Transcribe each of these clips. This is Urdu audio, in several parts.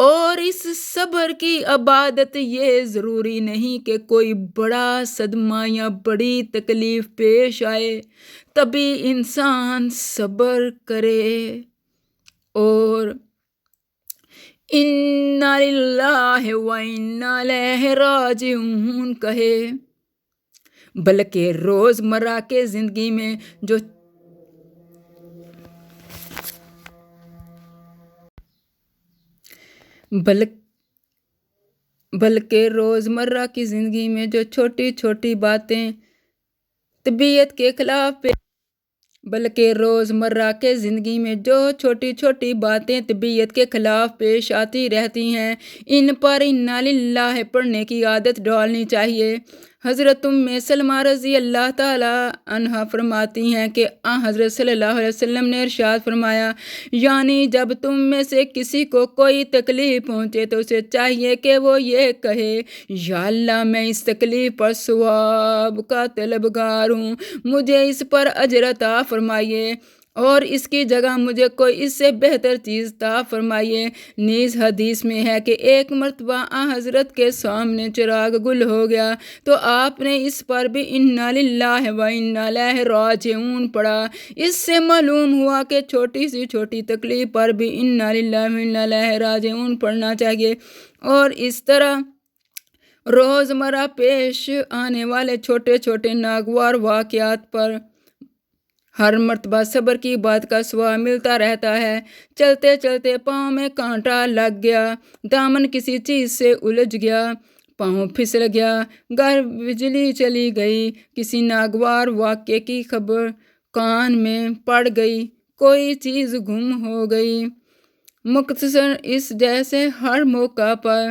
اور اس صبر کی عبادت یہ ضروری نہیں کہ کوئی بڑا صدمہ یا بڑی تکلیف پیش آئے تبھی انسان صبر کرے اور اِنَّا لِلَّهِ وَإِنَّا إِلَيْهِ رَاجِعُونَ کہے، بلکہ روزمرہ کے زندگی میں جو بلکہ روزمرہ کی زندگی میں جو چھوٹی چھوٹی باتیں طبیعت کے خلاف طبیعت کے خلاف پیش آتی رہتی ہیں، ان پر اِنَّا لِلَّهِ پڑھنے کی عادت ڈالنی چاہیے۔ حضرت سلمہ رضی اللہ تعالیٰ عنہا فرماتی ہیں کہ حضرت صلی اللہ علیہ وسلم نے ارشاد فرمایا، یعنی جب تم میں سے کسی کو کوئی تکلیف پہنچے تو اسے چاہیے کہ وہ یہ کہے، یا اللہ میں اس تکلیف پر ثواب کا طلبگار ہوں، مجھے اس پر اجر عطا فرمائیے اور اس کی جگہ مجھے کوئی اس سے بہتر چیز عطا فرمائیے۔ نیز حدیث میں ہے کہ ایک مرتبہ حضرت کے سامنے چراغ گل ہو گیا تو آپ نے اس پر بھی اِنَّا لِلَّهِ وَإِنَّا إِلَيْهِ راجعون پڑھا۔ اس سے معلوم ہوا کہ چھوٹی سی چھوٹی تکلیف پر بھی اِنَّا لِلَّهِ وَإِنَّا إِلَيْهِ راجعون پڑھنا چاہیے، اور اس طرح روزمرہ پیش آنے والے چھوٹے چھوٹے ناگوار واقعات پر ہر مرتبہ صبر کی بات کا ثواب ملتا رہتا ہے۔ چلتے چلتے پاؤں میں کانٹا لگ گیا، دامن کسی چیز سے الجھ گیا، پاؤں پھسل گیا، گھر بجلی چلی گئی، کسی ناگوار واقعے کی خبر کان میں پڑ گئی، کوئی چیز گم ہو گئی، مختصر اس جیسے ہر موقع پر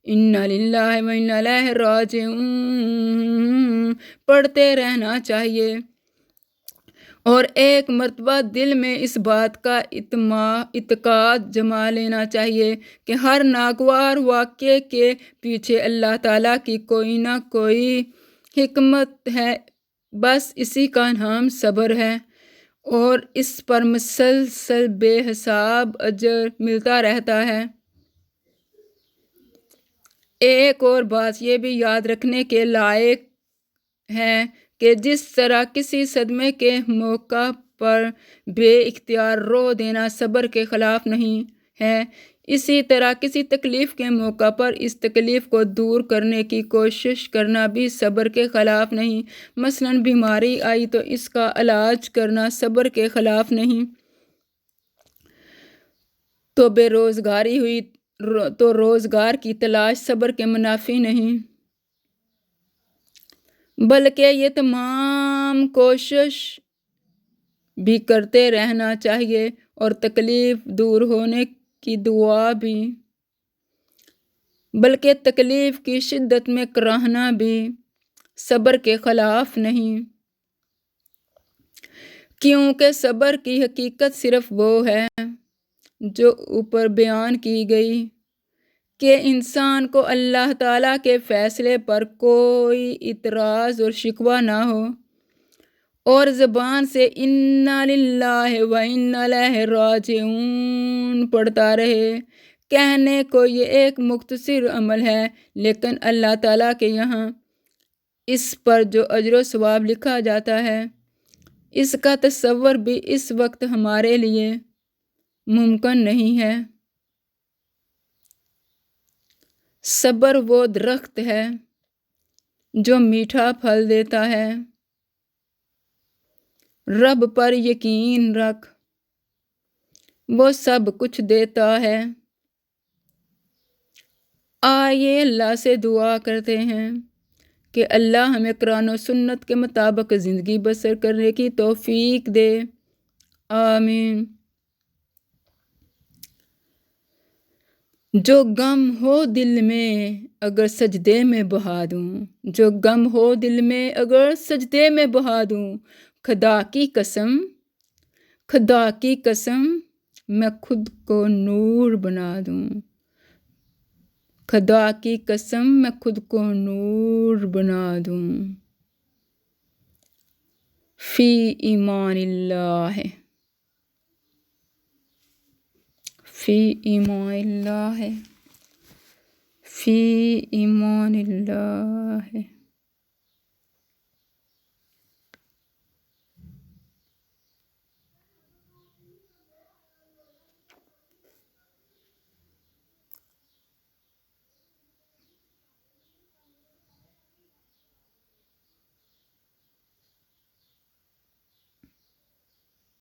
اِنَّا لِلَّهِ وَإِنَّا إِلَيْهِ راجعون پڑھتے رہنا چاہیے، اور ایک مرتبہ دل میں اس بات کا اعتقاد جما لینا چاہیے کہ ہر ناگوار واقعے کے پیچھے اللہ تعالیٰ کی کوئی نہ کوئی حکمت ہے، بس اسی کا نام صبر ہے، اور اس پر مسلسل بے حساب اجر ملتا رہتا ہے۔ ایک اور بات یہ بھی یاد رکھنے کے لائق ہے کہ جس طرح کسی صدمے کے موقع پر بے اختیار رو دینا صبر کے خلاف نہیں ہے، اسی طرح کسی تکلیف کے موقع پر اس تکلیف کو دور کرنے کی کوشش کرنا بھی صبر کے خلاف نہیں۔ مثلاً بیماری آئی تو اس کا علاج کرنا صبر کے خلاف نہیں، تو بے روزگاری ہوئی تو روزگار کی تلاش صبر کے منافی نہیں، بلکہ یہ تمام کوشش بھی کرتے رہنا چاہیے، اور تکلیف دور ہونے کی دعا بھی، بلکہ تکلیف کی شدت میں کراہنا بھی صبر کے خلاف نہیں، کیونکہ صبر کی حقیقت صرف وہ ہے جو اوپر بیان کی گئی کہ انسان کو اللہ تعالیٰ کے فیصلے پر کوئی اعتراض اور شکوہ نہ ہو، اور زبان سے اِنَّا لِلَّهِ وَإِنَّا إِلَيْهِ راجعون پڑھتا رہے۔ کہنے کو یہ ایک مختصر عمل ہے، لیکن اللہ تعالیٰ کے یہاں اس پر جو اجر و ثواب لکھا جاتا ہے، اس کا تصور بھی اس وقت ہمارے لیے ممکن نہیں ہے۔ صبر وہ درخت ہے جو میٹھا پھل دیتا ہے، رب پر یقین رکھ، وہ سب کچھ دیتا ہے۔ آئیے اللہ سے دعا کرتے ہیں کہ اللہ ہمیں قرآن و سنت کے مطابق زندگی بسر کرنے کی توفیق دے، آمین۔ جو غم ہو دل میں اگر سجدے میں بہا دوں، جو غم ہو دل میں اگر سجدے میں بہا دوں، خدا کی قسم میں خود کو نور بنا دوں، خدا کی قسم میں خود کو نور بنا دوں۔ فی ایمان اللہ، فی ایمان اللہ۔ فی ایمان اللہ.